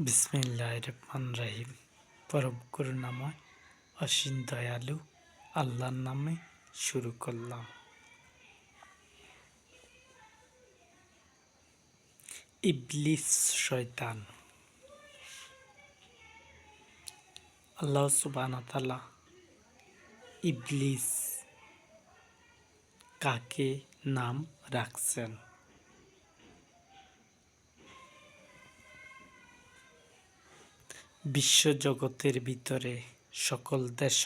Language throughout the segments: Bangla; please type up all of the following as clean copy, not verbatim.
বিসমিল্লাহির রহমানির রহিম। পরম করুণাময় অসীম দয়ালু আল্লাহর নামে শুরু করলাম। ইবলিস শয়তান। আল্লাহ সুবহানাহু ওয়া তাআলা ইবলিস কাকে নাম রাখছেন? বিশ্বজগতের ভিতরে সকল দেশ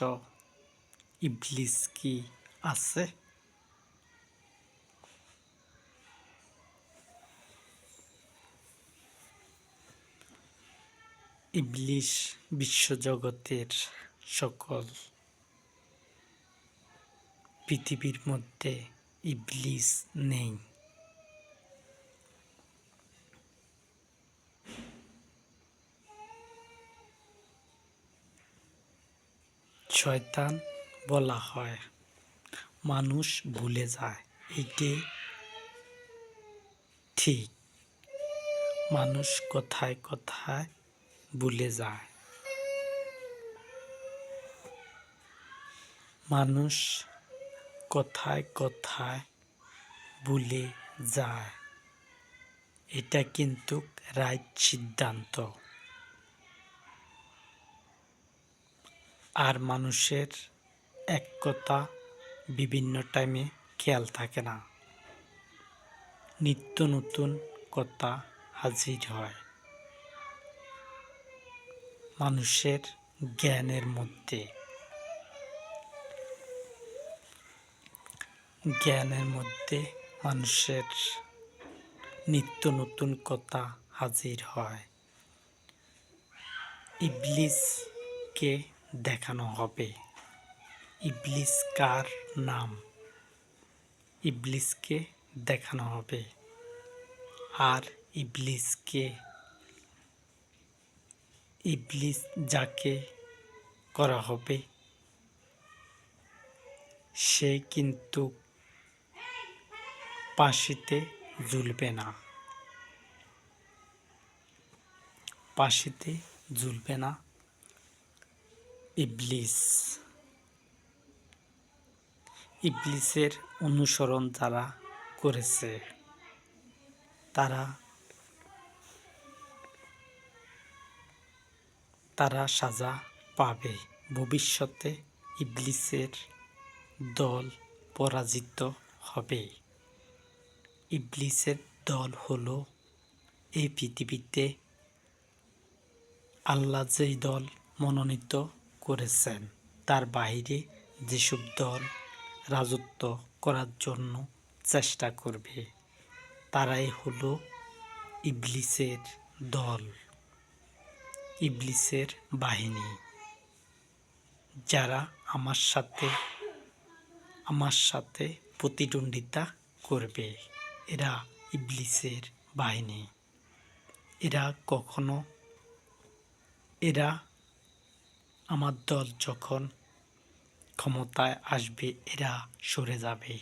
ইবলিস কি আছে? ইবলিস বিশ্বজগতের সকল পৃথিবীর মধ্যে ইবলিস নেই। শয়তান বলা হয়, মানুষ ভুলে যায়, এটি ঠিক। মানুষ কথায় কথায় ভুলে যায়। মানুষ কথায় কথায় ভুলে যায়, এটা কিন্তু রাইট সিদ্ধান্ত। আর মানুষের এক কথা বিভিন্ন টাইমে খেয়াল থাকে না, নিত্য নতুন কথা হাজির হয় মানুষের জ্ঞানের মধ্যে। মানুষের নিত্য নতুন কথা হাজির হয়। ইবলিসকে দেখানো হবে। ইবলিস কার নাম? ইবলিসকে দেখানো হবে। আর ইবলিস যাকে করা হবে সে কিন্তু ফাঁসিতে ঝুলবে না। ফাঁসিতে ঝুলবে না ইবলিস। ইবলিসের অনুসরণ যারা করেছে তারা সাজা পাবে। ভবিষ্যতে ইবলিসের দল পরাজিত হবে। ইবলিসের দল হলো এই পৃথিবীতে আল্লাহ যেই দল মনোনীত করেছেন তার বাইরে যেসব দল রাজত্ব করার জন্য চেষ্টা করবে তারাই হলো ইবলিসের দল, ইবলিসের বাহিনী। যারা আমার সাথে প্রতিদ্বন্দ্বিতা করবে এরা ইবলিসের বাহিনী। এরা আমার দল যখন ক্ষমতায় আসবে এরা সরে যাবে।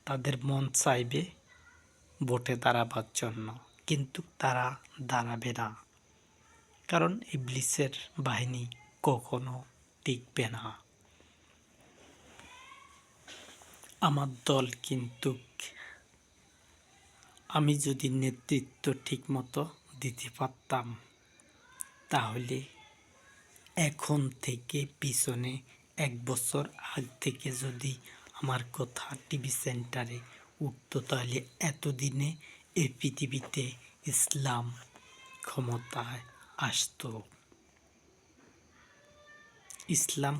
তাদের মন চাইবে ভোটে দাঁড়াবার জন্য, কিন্তু তারা দাঁড়াবে না, কারণ ইবলিসের বাহিনী কখনো টিকবে না। আমার দল কিন্তু আমি যদি নেতৃত্ব ঠিকমতো দিতে পারতাম তাহলে এখন থেকে পিছনে 1 বছর আগ থেকে যদি আমার কথা টিভি সেন্টারে উঠতো তাহলে এতদিনে এই পৃথিবীতে ইসলাম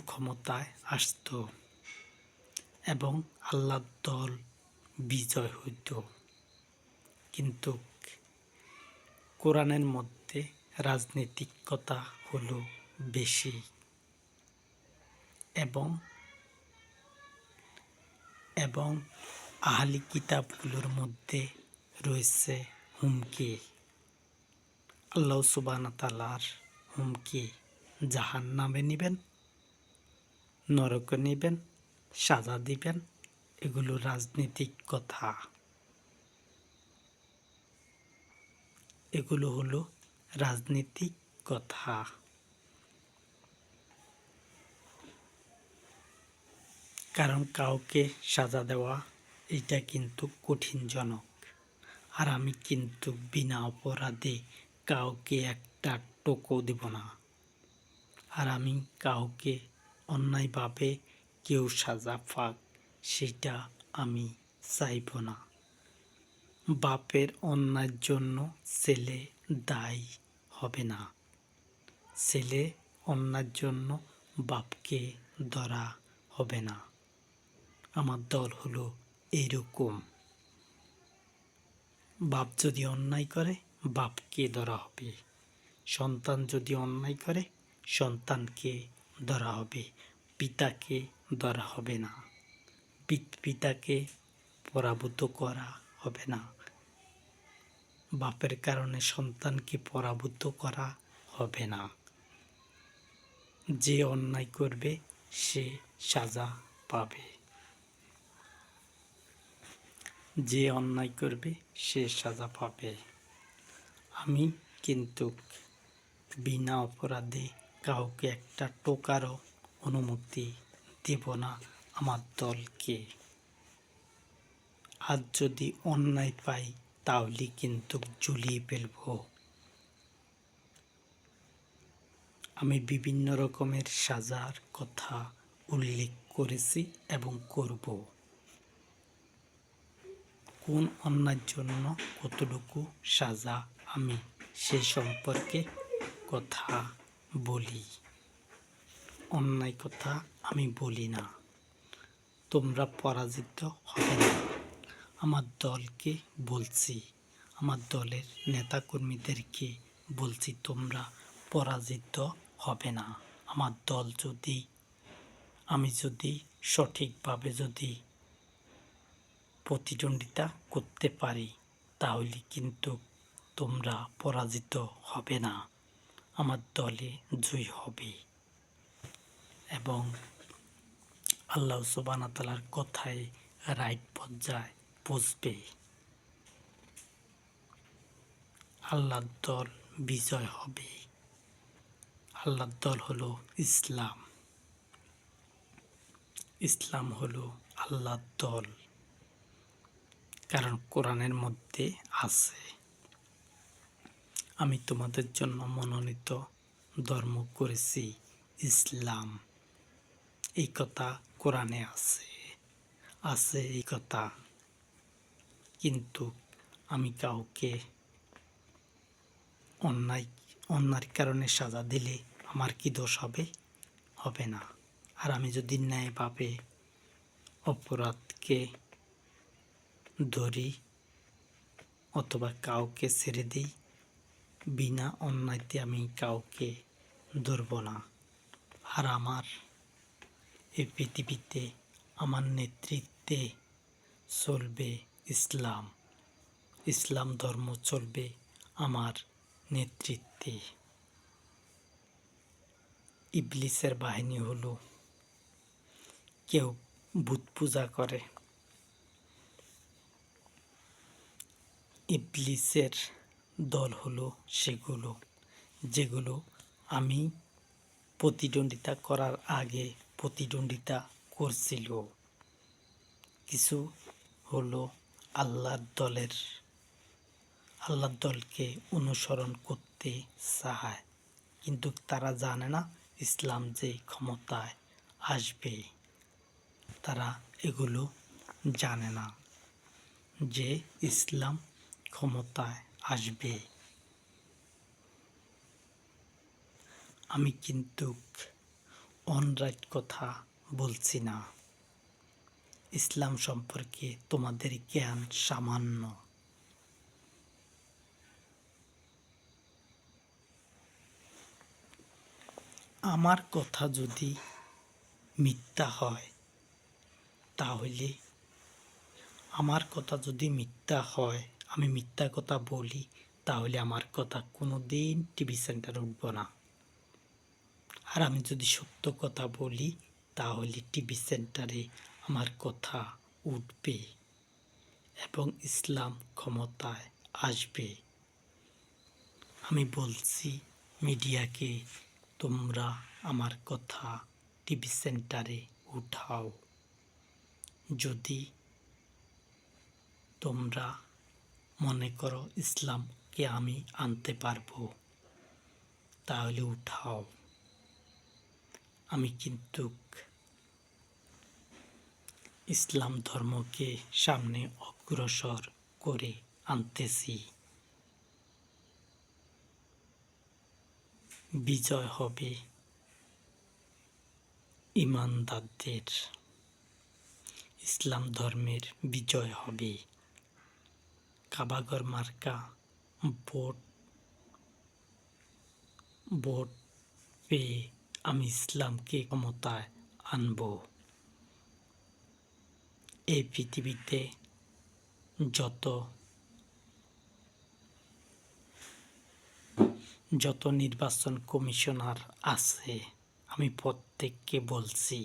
ক্ষমতায় আসতো এবং আল্লাহর দল বিজয় হইত। কিন্তু কোরআনের মধ্যে রাজনৈতিক কথা হলো বেশি এবং আহলি কিতাবগুলোর মধ্যে রয়েছে হুমকি। আল্লাহ সুবহানাহু ওয়া তাআলার হুমকি, জাহান্নামে নিবেন, নরকে নিবেন, সাজা দিবেন। এগুলো রাজনৈতিক কথা, এগুলো হলো রাজনীতিক কথা। কারণ কাউকে সাজা দেওয়া এটা কিন্তু কঠিনজনক। আর আমি কিন্তু বিনা অপরাধে কাউকে একটা টোকও দিব না। আর আমি কাউকে অন্যায়ভাবে কেউ সাজা পাক সেটা আমি চাইব না। বাপের অন্যায়ের জন্য ছেলে দায়ী হবে না। ছেলে অন্যায়ের জন্য বাপকে ধরা হবে না। আমার দল হলো এইরকম। বাপ যদি অন্যায় করে বাপকে ধরা হবে, সন্তান যদি অন্যায় করে সন্তানকে ধরা হবে, পিতাকে ধরা হবে না, পিতাকে পরাভূত করা হবে না, বাপের কারণে সন্তানকে পরাভূত করা হবে না। যে অন্যায় করবে সে সাজা পাবে। যে অন্যায় করবে সে সাজা পাবে। আমি কিন্তু বিনা অপরাধে কাউকে একটা টোকারও অনুমতি দেব না আমার দলকে। আর যদি অন্যায় পাই তাহলে কিন্তু ঝুলিয়ে ফেলব। আমি বিভিন্ন রকমের সাজার কথা উল্লেখ করেছি এবং করব। কোন অন্যায়ের জন্য কতটুকু সাজা আমি সে সম্পর্কে কথা বলি। অন্যায় কথা আমি বলি না। তোমরা পরাজিত হবে না। আমার দলকে বলছি, আমার দলের নেতাকর্মীদেরকে বলছি তোমরা পরাজিত হবে না। আমার দল যদি আমি যদি সঠিকভাবে যদি প্রতিদ্বন্দ্বিতা করতে পারি তাহলে কিন্তু তোমরা পরাজিত হবে না। আমার দলে জয় হবে এবং আল্লাহ সুবহানাহু ওয়া তাআলার কথায় রাইট পর্যায়ে পৌঁছবে। আল্লাহর দল বিজয় হবে। আল্লাহর দল হলো ইসলাম। ইসলাম হলো আল্লাহর দল। কারণ কোরআনের মধ্যে আছে, আমি তোমাদের জন্য মনোনীত ধর্ম করেছি ইসলাম। এই কথা কোরআনে আছে এই কথা। কিন্তু আমি কাউকে অন্যায়ের কারণে সাজা দিলে আমার কি দোষ হবে? হবে না। আর আমি যদি ন্যায়ভাবে অপরাধকে ধরি অথবা কাউকে ছেড়ে দিই, বিনা অন্যায়তে আমি কাউকে ধরব না। আর আমার এই পৃথিবীতে আমার নেতৃত্বে চলবে ইসলাম। ইসলাম ধর্ম চলবে আমার নেতৃত্বে। ইবলিসের বাহিনী হলো কেউ ভূত পূজা করে, ইবলিসের দল হলো সেগুলো যেগুলো আমি প্রতিদ্বন্দ্বিতা করার আগে প্রতিদ্বন্দ্বিতা করছিল। কিছু হলো আল্লাহর দলকে অনুসরণ করতে চায়, কিন্তু তারা জানে না ইসলাম যে ক্ষমতায় আসবে। তারা এগুলো জানে না যে ইসলাম ক্ষমতায় আসবে। আমি কিন্তু অনরাইট কথা বলছি না। ইসলাম সম্পর্কে তোমাদের জ্ঞান সামান্য। আমার কথা যদি মিথ্যা হয় তাহলে আমি মিথ্যা কথা বলি তাহলে আমার কথা কোনো দিন টিভি সেন্টারে উঠব না। আর আমি যদি সত্য কথা বলি তাহলে টিভি সেন্টারে আমার কথা উঠবে এবং ইসলাম ক্ষমতায় আসবে। আমি বলছি মিডিয়াকে, তোমরা আমার কথা টিভি সেন্টারে উঠাও। যদি তোমরা মনে করো ইসলামকে আমি আনতে পারবো, তাহলে উঠাও। আমি কিন্তু ইসলাম ধর্মকে সামনে অগ্রসর করে আনতেছি। বিজয় হবে ঈমানদারদের, ইসলাম ধর্মের বিজয় হবে। কাবাগর মার্কা ভোট পেয়ে আমি ইসলামকে ক্ষমতায় আনব। এই পৃথিবীতে যত নির্বাচন কমিশনার আছে, আমি প্রত্যেককে বলছি,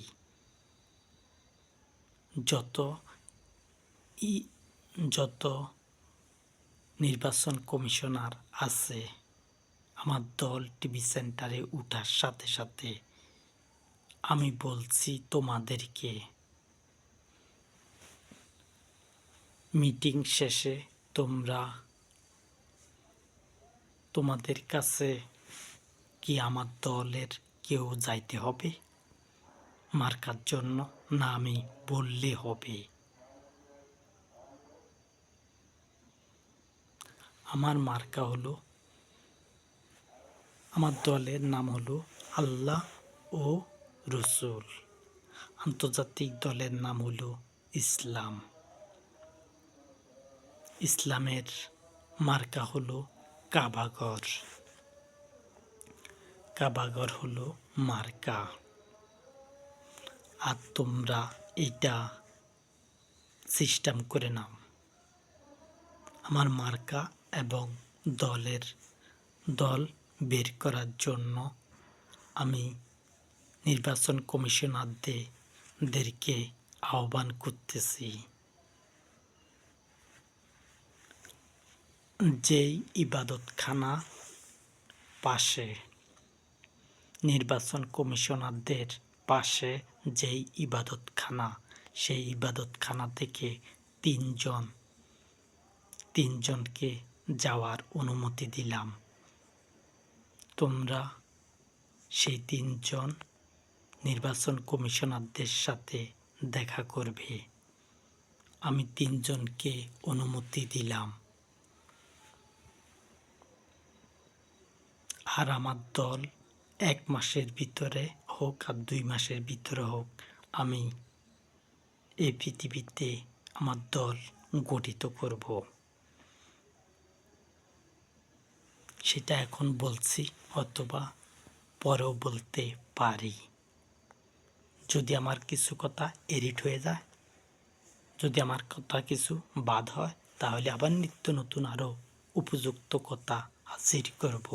যত নির্বাচন কমিশনার আছে, আমার দল টিভি সেন্টারে উঠার সাথে সাথে আমি বলছি তোমাদেরকে, মিটিং শেষে তোমাদের কাছে কি আমার দলের কেউ যাইতে হবে মার্কার জন্য, না আমি বললে হবে? আমার মার্কা হলো, আমার দলের নাম হলো আল্লাহ ও রসুল। আন্তর্জাতিক দলের নাম হলো ইসলাম। ইসলামের মার্কা হলো কাবাগর। কাবাগর হলো মার্কা। আর তোমরা এটা সিস্টেম করে নাও। আমার মার্কা এবং দল বের করার জন্য আমি নির্বাচন কমিশনারদেরকে আহ্বান করতেছি। যেই ইবাদতখানা পাশে, নির্বাচন কমিশনারদের পাশে যেই ইবাদতখানা, সেই ইবাদতখানা থেকে তিনজনকে যাওয়ার অনুমতি দিলাম। তোমরা সেই তিনজন নির্বাচন কমিশনারদের সাথে দেখা করবে। আমি তিনজনকে অনুমতি দিলাম। আর আমার দল 1 মাসের ভিতরে হোক আর 2 মাসের ভিতরে হোক, আমি এই পৃথিবীতে আমার দল গঠিত করব। সেটা এখন বলছি, অথবা পরেও বলতে পারি। যদি আমার কিছু কথা এডিট হয়ে যায়, যদি আমার কথা কিছু বাদ হয়, তাহলে আবার নিত্য নতুন আরও উপযুক্ত কথা হাজির করব।